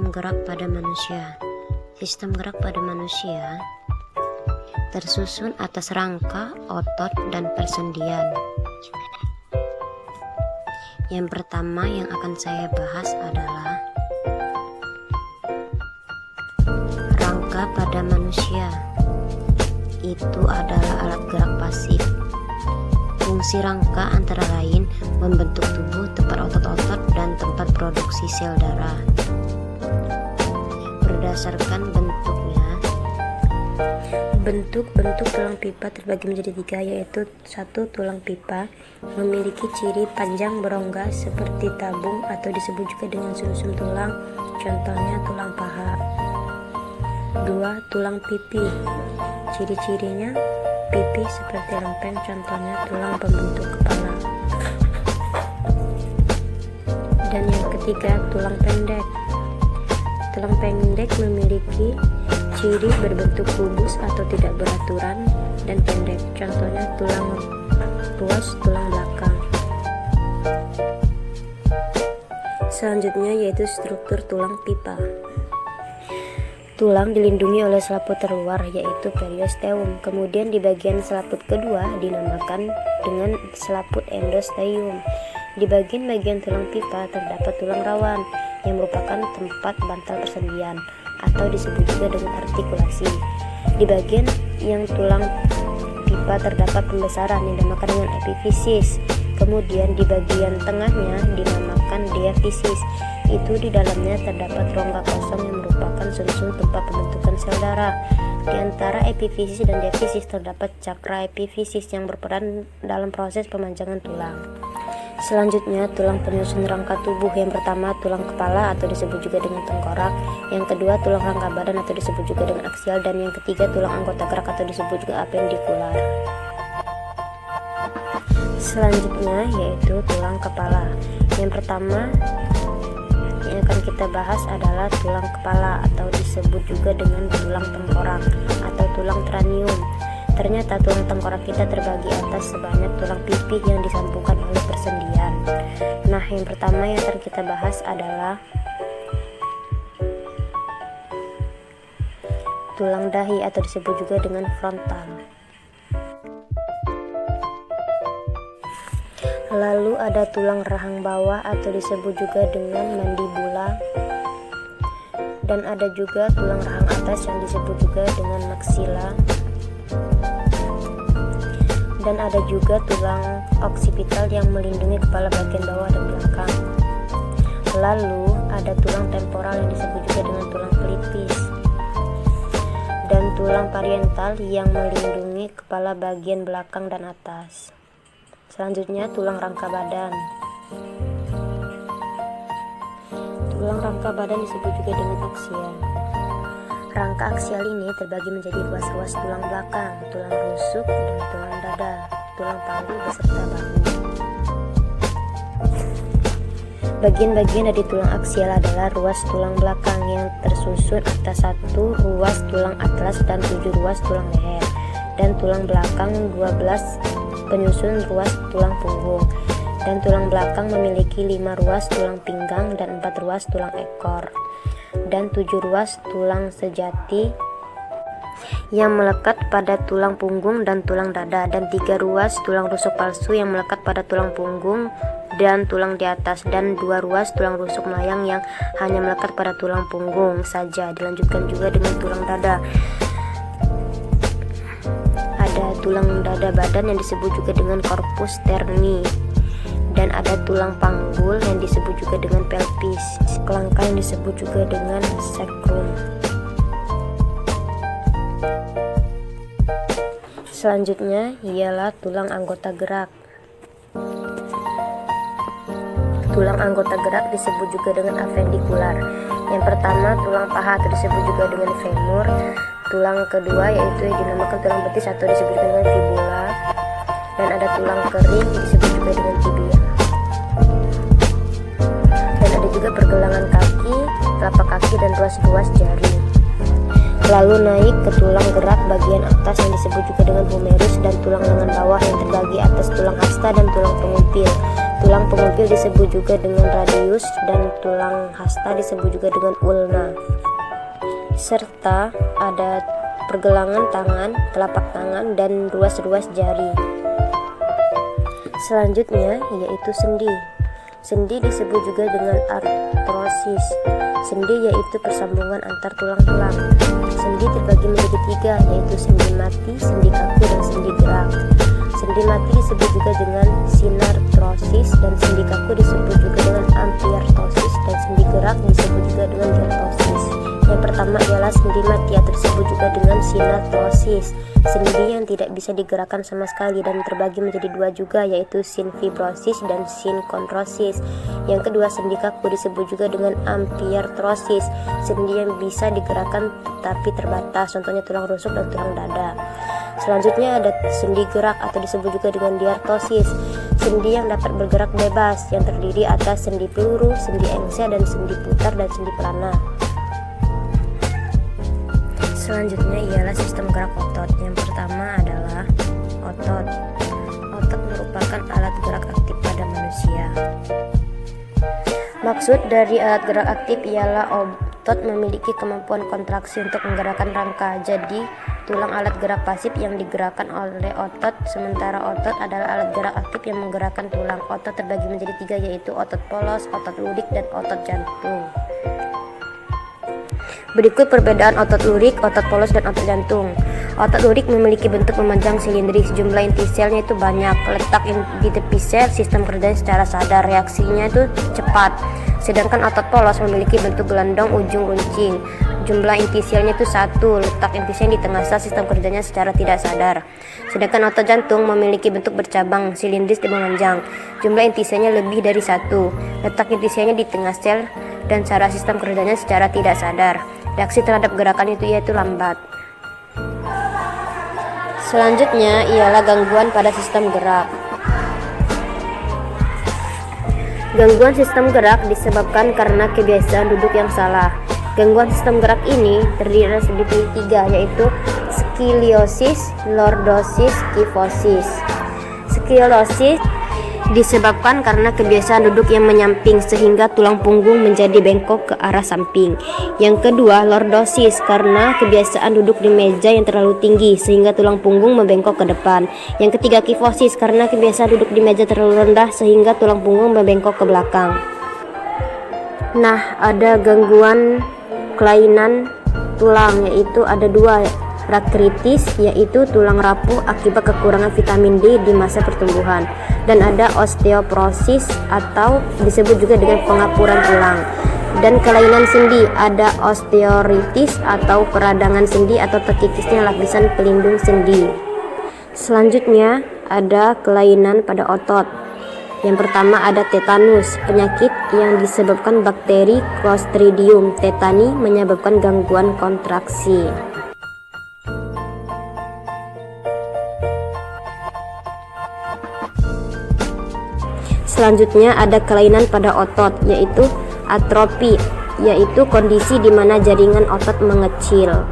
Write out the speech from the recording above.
Sistem gerak pada manusia. Sistem gerak pada manusia tersusun atas rangka, otot, dan persendian. Yang pertama yang akan saya bahas adalah rangka pada manusia. Itu adalah alat gerak pasif. Fungsi rangka antara lain membentuk tubuh, tempat otot-otot, dan tempat produksi sel darah. Berdasarkan bentuk tulang pipa terbagi menjadi 3, yaitu 1. Tulang pipa memiliki ciri panjang berongga seperti tabung atau disebut juga dengan sumsum tulang, contohnya tulang paha. 2. Tulang pipi, ciri-cirinya pipi seperti lempeng, contohnya tulang pembentuk kepala. Dan yang ketiga, tulang pendek. Tulang pendek memiliki ciri berbentuk kubus atau tidak beraturan dan pendek, contohnya tulang ruas tulang belakang. Selanjutnya yaitu struktur tulang pipa. Tulang dilindungi oleh selaput terluar yaitu periosteum. Kemudian di bagian selaput kedua dinamakan dengan selaput endosteum. Di bagian tulang pipa terdapat tulang rawan yang merupakan tempat bantal persendian atau disebut juga dengan artikulasi. Di bagian yang tulang pipa terdapat pembesaran yang dinamakan dengan epifisis. Kemudian di bagian tengahnya dinamakan diafisis. Itu di dalamnya terdapat rongga kosong yang merupakan sumsum tempat pembentukan sel darah. Di antara epifisis dan diafisis terdapat cakra epifisis yang berperan dalam proses pemanjangan tulang. Selanjutnya tulang penyusun rangka tubuh. Yang pertama tulang kepala atau disebut juga dengan tengkorak. Yang kedua tulang rangka badan atau disebut juga dengan aksial. Dan yang ketiga tulang anggota gerak atau disebut juga apendikular. Selanjutnya yaitu tulang kepala. Yang pertama yang akan kita bahas adalah tulang kepala atau disebut juga dengan tulang tengkorak atau tulang cranium. Ternyata tulang tengkorak kita terbagi atas sebanyak tulang pipi yang disambungkan oleh persendian. Nah, yang pertama yang akan kita bahas adalah tulang dahi atau disebut juga dengan frontal. Lalu ada tulang rahang bawah atau disebut juga dengan mandibula. Dan ada juga tulang rahang atas yang disebut juga dengan maxilla. Dan ada juga tulang oksipital yang melindungi kepala bagian bawah dan belakang. Lalu ada tulang temporal yang disebut juga dengan tulang pelipis. Dan tulang parietal yang melindungi kepala bagian belakang dan atas. Selanjutnya tulang rangka badan. Tulang rangka badan disebut juga dengan aksial. Rangka aksial ini terbagi menjadi ruas-ruas tulang belakang, tulang rusuk, dan tulang dada, tulang paru beserta bahu. Bagian-bagian dari tulang aksial adalah ruas tulang belakang yang tersusun atas 1 ruas tulang atlas dan 7 ruas tulang leher, dan tulang belakang 12 penyusun ruas tulang punggung, dan tulang belakang memiliki 5 ruas tulang pinggang dan 4 ruas tulang ekor, dan 7 ruas tulang sejati yang melekat pada tulang punggung dan tulang dada, dan 3 ruas tulang rusuk palsu yang melekat pada tulang punggung dan tulang di atas, dan 2 ruas tulang rusuk melayang yang hanya melekat pada tulang punggung saja. Dilanjutkan juga dengan tulang dada. Ada tulang dada badan yang disebut juga dengan corpus sterni, dan ada tulang panggul yang disebut juga dengan pelvis, kelangka yang disebut juga dengan sacrum. Selanjutnya ialah tulang anggota gerak. Tulang anggota gerak disebut juga dengan apendikular. Yang pertama tulang paha atau disebut juga dengan femur. Tulang kedua yaitu yang dinamakan tulang betis atau disebut dengan fibula. Dan ada tulang kering disebut juga dengan tibia. Dan ada juga pergelangan kaki, telapak kaki, dan ruas-ruas jari. Lalu naik ke tulang gerak bagian atas yang disebut juga dengan humerus, dan tulang lengan bawah yang terbagi atas tulang hasta dan tulang pengumpil. Tulang pengumpil disebut juga dengan radius dan tulang hasta disebut juga dengan ulna. Serta ada pergelangan tangan, telapak tangan, dan ruas-ruas jari. Selanjutnya yaitu sendi. Sendi disebut juga dengan artrosis. Sendi yaitu persambungan antar tulang-tulang. Sendi terbagi menjadi 3, yaitu sendi mati, sendi kaku, dan sendi gerak. Sendi mati disebut juga dengan sinartrosis, dan sendi kaku disebut juga dengan ampiartosis, dan sendi gerak disebut juga dengan gertosis. Yang pertama ialah sendi mati atau disebut juga dengan sinartrosis, sendi yang tidak bisa digerakkan sama sekali dan terbagi menjadi 2 juga, yaitu sinfibrosis dan sinkondrosis. Yang kedua, sendi kaku disebut juga dengan ampiartrosis, sendi yang bisa digerakkan tetapi terbatas, contohnya tulang rusuk dan tulang dada. Selanjutnya ada sendi gerak atau disebut juga dengan diartosis, sendi yang dapat bergerak bebas yang terdiri atas sendi peluru, sendi engsel, dan sendi putar dan sendi pelana. Selanjutnya ialah sistem gerak otot. Yang pertama adalah otot. Otot merupakan alat gerak aktif pada manusia. Maksud dari alat gerak aktif ialah otot memiliki kemampuan kontraksi untuk menggerakkan rangka. Jadi, tulang alat gerak pasif yang digerakkan oleh otot, sementara otot adalah alat gerak aktif yang menggerakkan tulang. Otot terbagi menjadi 3, yaitu otot polos, otot lurik, dan otot jantung. Berikut perbedaan otot lurik, otot polos, dan otot jantung. Otot lurik memiliki bentuk memanjang silindris, jumlah inti selnya itu banyak, letak di tepi sel, sistem kerjanya secara sadar, reaksinya itu cepat. Sedangkan otot polos memiliki bentuk gelondong ujung runcing, jumlah inti selnya itu 1, letak inti sel di tengah sel, sistem kerjanya secara tidak sadar. Sedangkan otot jantung memiliki bentuk bercabang, silindris dan memanjang, jumlah inti selnya lebih dari 1, letak inti selnya di tengah sel, dan cara sistem kerjanya secara tidak sadar. Reaksi terhadap gerakan itu yaitu lambat. Selanjutnya ialah gangguan pada sistem gerak. Gangguan sistem gerak disebabkan karena kebiasaan duduk yang salah. Gangguan sistem gerak ini terdiri dari 3, yaitu skoliosis, lordosis, kifosis. Skoliosis disebabkan karena kebiasaan duduk yang menyamping sehingga tulang punggung menjadi bengkok ke arah samping. Yang kedua, lordosis karena kebiasaan duduk di meja yang terlalu tinggi sehingga tulang punggung membengkok ke depan. Yang ketiga, kifosis karena kebiasaan duduk di meja terlalu rendah sehingga tulang punggung membengkok ke belakang. Nah, ada gangguan kelainan tulang, yaitu ada 2, rakritis, yaitu tulang rapuh akibat kekurangan vitamin D di masa pertumbuhan, dan ada osteoporosis atau disebut juga dengan pengapuran tulang. Dan kelainan sendi, ada osteoartritis atau peradangan sendi atau terkikisnya lapisan pelindung sendi. Selanjutnya ada kelainan pada otot. Yang pertama ada tetanus, penyakit yang disebabkan bakteri Clostridium tetani menyebabkan gangguan kontraksi. Selanjutnya ada kelainan pada otot, yaitu atrofi, yaitu kondisi di mana jaringan otot mengecil.